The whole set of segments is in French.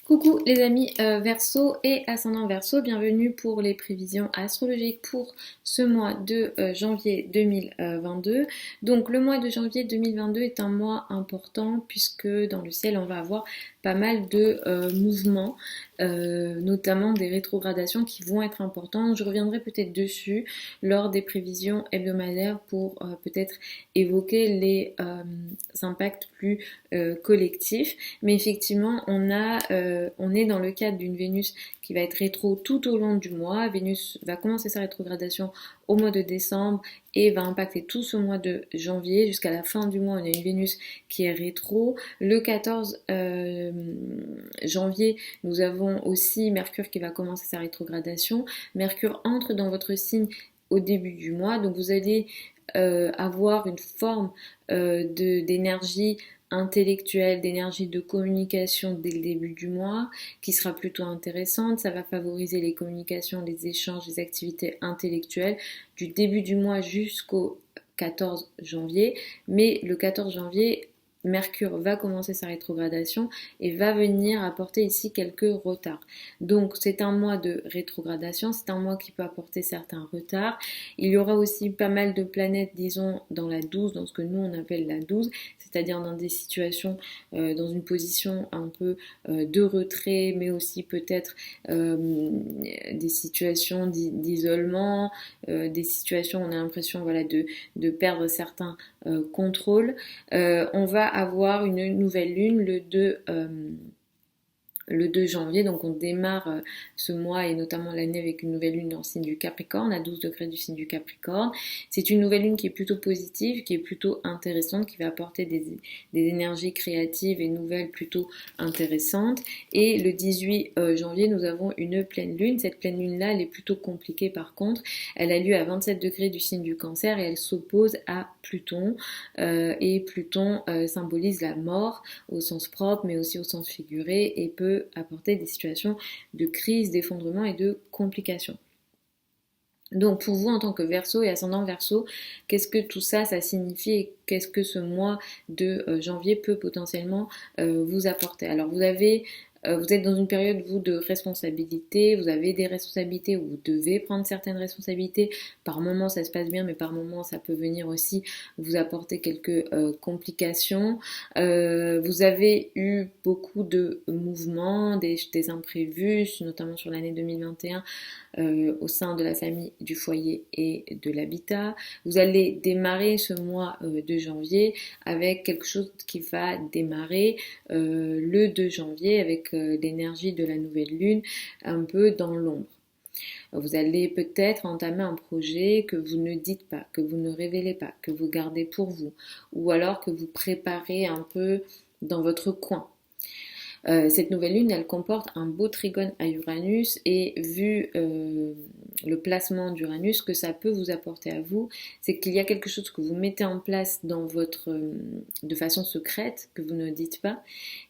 Coucou les amis Verseau et ascendant Verseau, bienvenue pour les prévisions astrologiques pour ce mois de janvier 2022. Donc le mois de janvier 2022 est un mois important puisque dans le ciel on va avoir pas mal de mouvements, notamment des rétrogradations qui vont être importantes. Je reviendrai peut-être dessus lors des prévisions hebdomadaires pour peut-être évoquer les impacts plus collectifs. Mais effectivement, on est dans le cadre d'une Vénus qui va être rétro tout au long du mois. Vénus va commencer sa rétrogradation au mois de décembre et va impacter tout ce mois de janvier. Jusqu'à la fin du mois, on a une Vénus qui est rétro. Le 14 janvier, nous avons aussi Mercure qui va commencer sa rétrogradation. Mercure entre dans votre signe au début du mois, donc vous allez avoir une forme d'énergie intellectuelle, d'énergie de communication dès le début du mois, qui sera plutôt intéressante. Ça va favoriser les communications, les échanges, les activités intellectuelles du début du mois jusqu'au 14 janvier. Mais le 14 janvier, Mercure va commencer sa rétrogradation et va venir apporter ici quelques retards. Donc c'est un mois de rétrogradation, c'est un mois qui peut apporter certains retards. Il y aura aussi pas mal de planètes, disons, dans la 12, dans ce que nous on appelle la 12, c'est-à-dire dans des situations, dans une position un peu de retrait, mais aussi peut-être des situations d'isolement, des situations où on a l'impression voilà, de perdre certains contrôles. On va avoir une nouvelle lune le 2 janvier, donc on démarre ce mois et notamment l'année avec une nouvelle lune dans le signe du Capricorne, à 12 degrés du signe du Capricorne. C'est une nouvelle lune qui est plutôt positive, qui est plutôt intéressante, qui va apporter des énergies créatives et nouvelles plutôt intéressantes. Et le 18 janvier, nous avons une pleine lune. Cette pleine lune-là, elle est plutôt compliquée par contre. Elle a lieu à 27 degrés du signe du Cancer et elle s'oppose à Pluton. Et Pluton symbolise la mort au sens propre, mais aussi au sens figuré et peut apporter des situations de crise, d'effondrement et de complications. Donc pour vous en tant que Verseau et ascendant Verseau, qu'est-ce que tout ça, ça signifie et qu'est-ce que ce mois de janvier peut potentiellement vous apporter? Alors vous êtes dans une période, vous, de responsabilité, vous avez des responsabilités, vous devez prendre certaines responsabilités. Par moments, ça se passe bien, mais par moments, ça peut venir aussi vous apporter quelques complications. Vous avez eu beaucoup de mouvements, des imprévus, notamment sur l'année 2021, au sein de la famille, du foyer et de l'habitat. Vous allez démarrer ce mois de janvier avec quelque chose qui va démarrer le 2 janvier avec l'énergie de la nouvelle lune un peu dans l'ombre. Vous allez peut-être entamer un projet que vous ne dites pas, que vous ne révélez pas, que vous gardez pour vous, ou alors que vous préparez un peu dans votre coin. Cette nouvelle lune, elle comporte un beau trigone à Uranus et vu le placement d'Uranus, ce que ça peut vous apporter à vous, c'est qu'il y a quelque chose que vous mettez en place dans de façon secrète, que vous ne dites pas,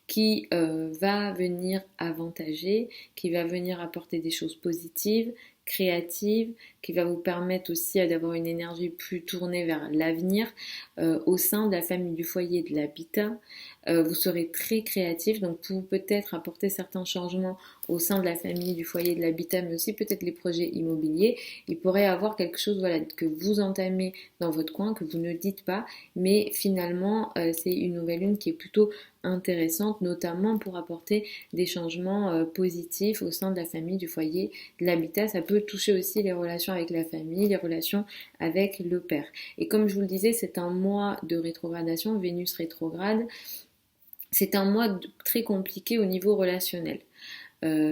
qui va venir avantager, qui va venir apporter des choses positives, créative, qui va vous permettre aussi d'avoir une énergie plus tournée vers l'avenir au sein de la famille, du foyer, de l'habitat. Vous serez très créatif, donc pour peut-être apporter certains changements au sein de la famille, du foyer, de l'habitat, mais aussi peut-être les projets immobiliers. Il pourrait y avoir quelque chose voilà, que vous entamez dans votre coin, que vous ne dites pas, mais finalement c'est une nouvelle lune qui est plutôt intéressante, notamment pour apporter des changements positifs au sein de la famille, du foyer, de l'habitat. Ça peut toucher aussi les relations avec la famille, les relations avec le père. Et comme je vous le disais, c'est un mois de rétrogradation, Vénus rétrograde. C'est un mois très compliqué au niveau relationnel.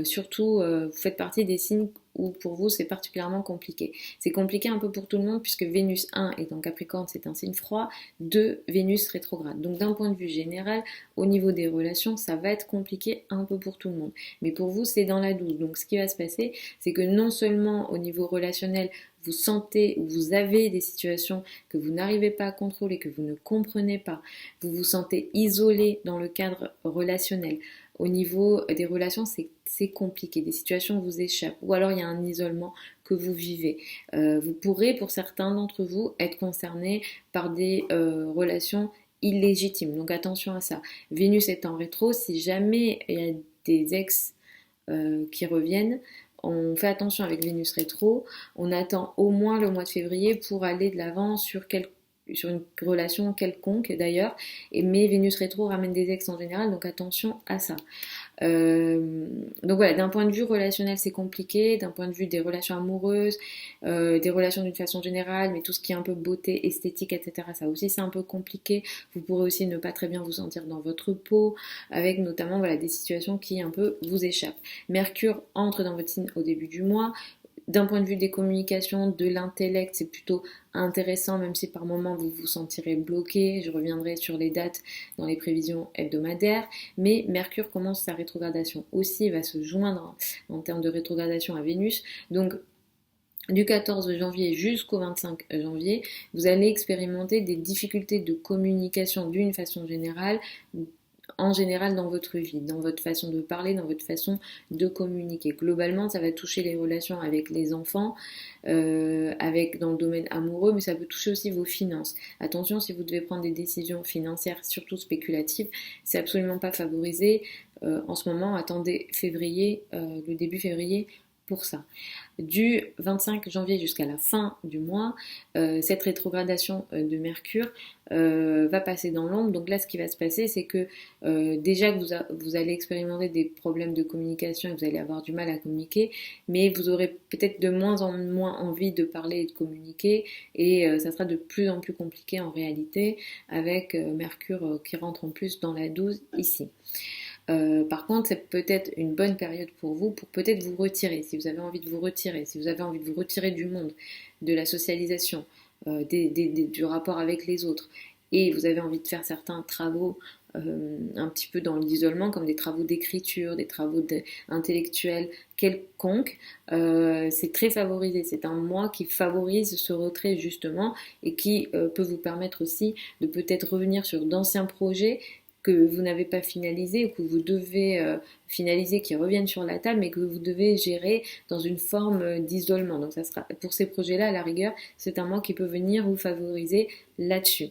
Surtout, vous faites partie des signes où pour vous c'est particulièrement compliqué. C'est compliqué un peu pour tout le monde puisque Vénus 1 est en Capricorne, c'est un signe froid, 2 Vénus rétrograde. Donc d'un point de vue général, au niveau des relations, ça va être compliqué un peu pour tout le monde. Mais pour vous, c'est dans la 12. Donc ce qui va se passer, c'est que non seulement au niveau relationnel, vous sentez ou vous avez des situations que vous n'arrivez pas à contrôler, que vous ne comprenez pas, vous vous sentez isolé dans le cadre relationnel. Au niveau des relations, c'est compliqué, des situations vous échappent, ou alors il y a un isolement que vous vivez. Vous pourrez, pour certains d'entre vous, être concernés par des relations illégitimes, donc attention à ça. Vénus est en rétro, si jamais il y a des ex qui reviennent. On fait attention avec Vénus rétro, on attend au moins le mois de février pour aller de l'avant sur une relation quelconque d'ailleurs, mais Vénus rétro ramène des ex en général, donc attention à ça. Donc voilà, d'un point de vue relationnel c'est compliqué, d'un point de vue des relations amoureuses, des relations d'une façon générale, mais tout ce qui est un peu beauté, esthétique, etc. ça aussi c'est un peu compliqué. Vous pourrez aussi ne pas très bien vous sentir dans votre peau, avec notamment voilà, des situations qui un peu vous échappent. Mercure entre dans votre signe au début du mois. D'un point de vue des communications, de l'intellect, c'est plutôt intéressant, même si par moments vous vous sentirez bloqué. Je reviendrai sur les dates dans les prévisions hebdomadaires. Mais Mercure commence sa rétrogradation aussi, va se joindre en termes de rétrogradation à Vénus. Donc, du 14 janvier jusqu'au 25 janvier, vous allez expérimenter des difficultés de communication d'une façon générale, en général dans votre vie, dans votre façon de parler, dans votre façon de communiquer. Globalement, ça va toucher les relations avec les enfants, dans le domaine amoureux, mais ça peut toucher aussi vos finances. Attention, si vous devez prendre des décisions financières, surtout spéculatives, c'est absolument pas favorisé. En ce moment, attendez février, le début février, pour ça. Du 25 janvier jusqu'à la fin du mois, cette rétrogradation de Mercure va passer dans l'ombre. Donc là, ce qui va se passer, c'est que déjà que vous allez expérimenter des problèmes de communication et vous allez avoir du mal à communiquer, mais vous aurez peut-être de moins en moins envie de parler et de communiquer, et ça sera de plus en plus compliqué en réalité, avec Mercure qui rentre en plus dans la 12 ici. Par contre, c'est peut-être une bonne période pour vous, pour peut-être vous retirer, si vous avez envie de vous retirer, si vous avez envie de vous retirer du monde, de la socialisation, du rapport avec les autres, et vous avez envie de faire certains travaux un petit peu dans l'isolement, comme des travaux d'écriture, des travaux intellectuels quelconques, c'est très favorisé. C'est un mois qui favorise ce retrait justement, et qui peut vous permettre aussi de peut-être revenir sur d'anciens projets que vous n'avez pas finalisé ou que vous devez finaliser, qui reviennent sur la table, mais que vous devez gérer dans une forme d'isolement. Donc ça sera, pour ces projets-là, à la rigueur, c'est un mois qui peut venir vous favoriser là-dessus.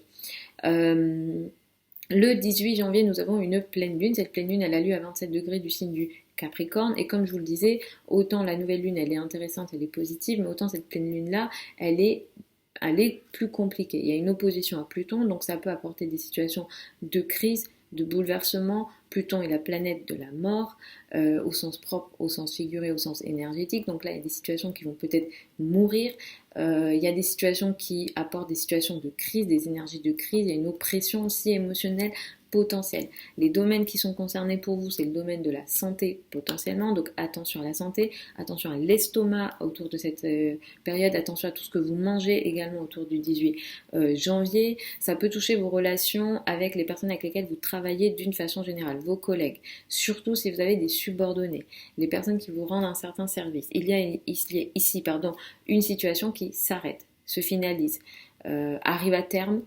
Le 18 janvier, nous avons une pleine lune. Cette pleine lune, elle a lieu à 27 degrés du signe du Capricorne. Et comme je vous le disais, autant la nouvelle lune, elle est intéressante, elle est positive, mais autant cette pleine lune-là, elle est plus compliquée. Il y a une opposition à Pluton, donc ça peut apporter des situations de crise, de bouleversement. Pluton est la planète de la mort, au sens propre, au sens figuré, au sens énergétique. Donc là, il y a des situations qui vont peut-être mourir. Il y a des situations qui apportent des situations de crise, des énergies de crise. Il y a une oppression aussi émotionnelle potentielle. Les domaines qui sont concernés pour vous, c'est le domaine de la santé potentiellement, donc attention à la santé, attention à l'estomac autour de cette période, attention à tout ce que vous mangez également autour du 18 janvier. Ça peut toucher vos relations avec les personnes avec lesquelles vous travaillez d'une façon générale, vos collègues, surtout si vous avez des subordonnés, les personnes qui vous rendent un certain service. Il y a ici une situation qui s'arrête, se finalise, arrive à terme,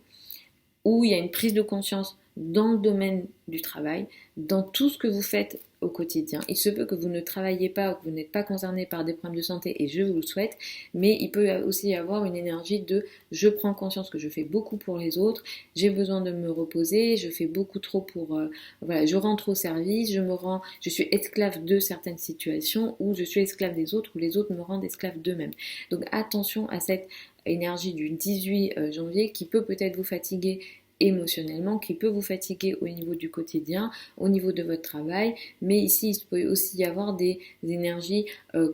où il y a une prise de conscience dans le domaine du travail, dans tout ce que vous faites au quotidien. Il se peut que vous ne travaillez pas ou que vous n'êtes pas concerné par des problèmes de santé, et je vous le souhaite, mais il peut aussi y avoir une énergie de je prends conscience que je fais beaucoup pour les autres, j'ai besoin de me reposer, je fais beaucoup trop pour je rentre au service, je suis esclave de certaines situations, ou je suis esclave des autres, ou les autres me rendent esclave d'eux-mêmes. Donc attention à cette énergie du 18 janvier qui peut peut-être vous fatiguer émotionnellement, qui peut vous fatiguer au niveau du quotidien, au niveau de votre travail, mais ici il peut aussi y avoir des énergies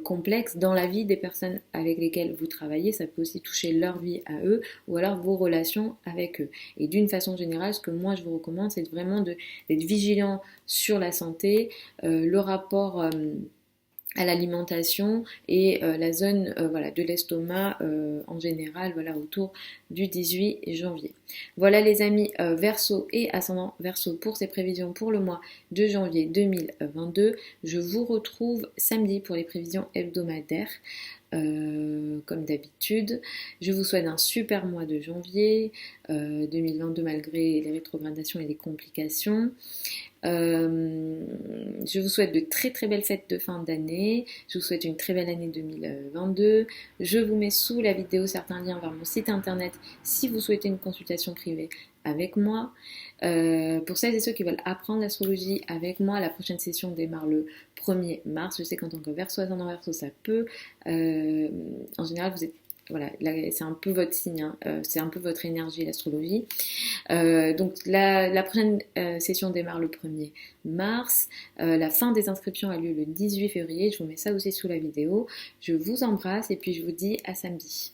complexes dans la vie des personnes avec lesquelles vous travaillez. Ça peut aussi toucher leur vie à eux, ou alors vos relations avec eux. Et d'une façon générale, ce que moi je vous recommande, c'est vraiment d'être vigilant sur la santé, le rapport à l'alimentation, et la zone de l'estomac en général, autour du 18 janvier. Voilà les amis, Verseau et ascendant Verseau pour ces prévisions pour le mois de janvier 2022. Je vous retrouve samedi pour les prévisions hebdomadaires. Comme d'habitude, je vous souhaite un super mois de janvier 2022 malgré les rétrogradations et les complications. Je vous souhaite de très très belles fêtes de fin d'année. Je vous souhaite une très belle année 2022. Je vous mets sous la vidéo certains liens vers mon site internet si vous souhaitez une consultation privée avec moi. Pour celles et ceux qui veulent apprendre l'astrologie avec moi, la prochaine session démarre le 1er mars. Je sais qu'en tant que Verseau ascendant Verseau, ça peut. En général, vous êtes voilà, c'est un peu votre signe, hein, c'est un peu votre énergie, l'astrologie. Donc la prochaine session démarre le 1er mars. La fin des inscriptions a lieu le 18 février. Je vous mets ça aussi sous la vidéo. Je vous embrasse et puis je vous dis à samedi.